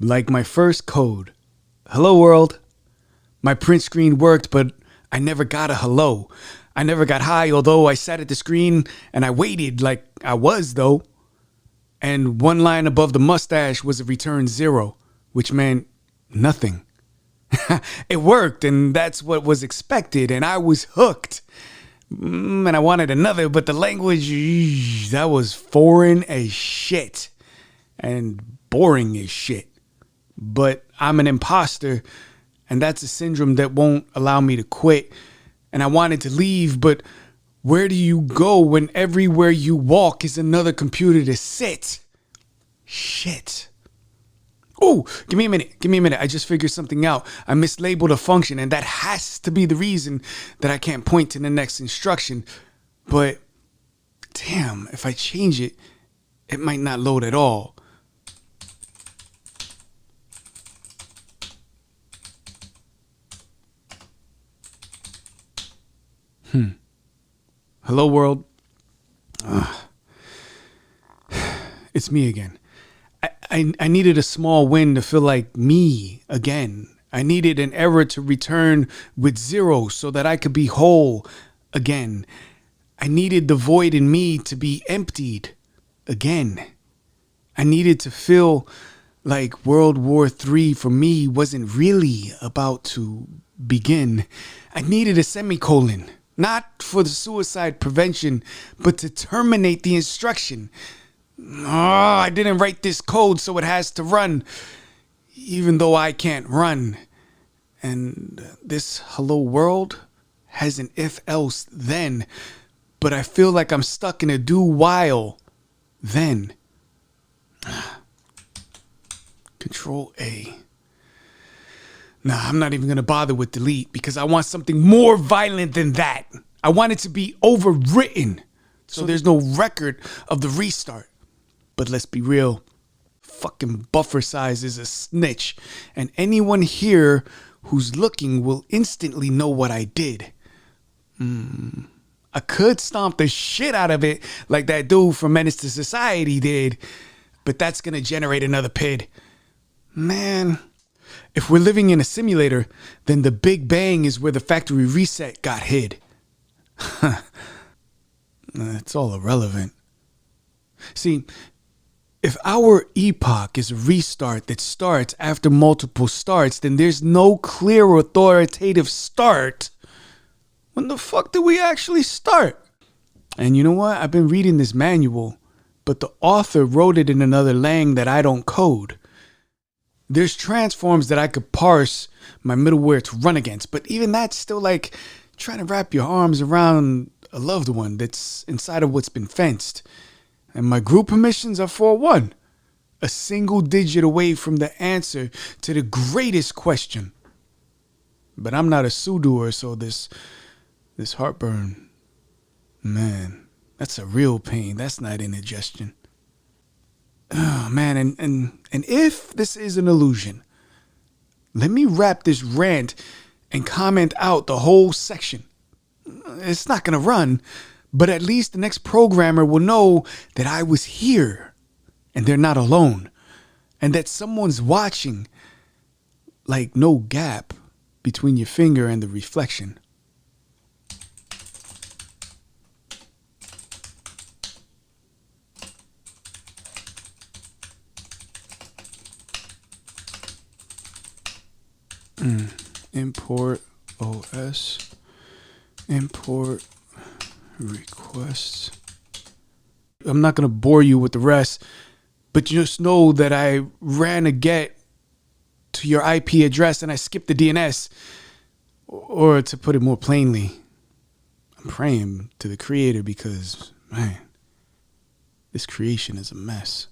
Like my first code. Hello world. My print screen worked, but I never got a hello. I never got hi, although I sat at the screen and I waited like I was, though. And one line above the mustache was a return 0, which meant nothing. It worked, and that's what was expected, and I was hooked. And I wanted another, but the language, that was foreign as shit. And boring as shit. But I'm an imposter, and that's a syndrome that won't allow me to quit. And I wanted to leave, but where do you go when everywhere you walk is another computer to sit? Shit. Oh, give me a minute. I just figured something out. I mislabeled a function, and that has to be the reason that I can't point to the next instruction. But damn, if I change it, it might not load at all. Hello world. It's me again. I needed a small win to feel like me again. I needed an error to return with 0 so that I could be whole again. I needed the void in me to be emptied again. I needed to feel like World War III for me wasn't really about to begin. I needed a semicolon, not for the suicide prevention, but to terminate the instruction. Oh, I didn't write this code, so it has to run, even though I can't run. And this hello world has an if else then, but I feel like I'm stuck in a do while then. Control A. Nah, I'm not even going to bother with delete because I want something more violent than that. I want it to be overwritten so there's no record of the restart. But let's be real, fucking buffer size is a snitch, and anyone here who's looking will instantly know what I did. I could stomp the shit out of it like that dude from Menace to Society did, but that's gonna generate another PID. Man, if we're living in a simulator, then the Big Bang is where the factory reset got hid. It's all irrelevant. See, if our epoch is a restart that starts after multiple starts, then there's no clear authoritative start. When the fuck did we actually start? And you know what? I've been reading this manual, but the author wrote it in another lang that I don't code. There's transforms that I could parse my middleware to run against, but even that's still like trying to wrap your arms around a loved one that's inside of what's been fenced. And my group permissions are 4-1, a single digit away from the answer to the greatest question. But I'm not a sudoer, so this heartburn, man, that's a real pain. That's not indigestion. Oh man, and if this is an illusion, let me wrap this rant and comment out the whole section. It's not gonna run, but at least the next programmer will know that I was here and they're not alone, and that someone's watching, like no gap between your finger and the reflection. Import OS, import requests. I'm not going to bore you with the rest, but just know that I ran a get to your IP address and I skipped the DNS. Or to put it more plainly, I'm praying to the creator because, man, this creation is a mess.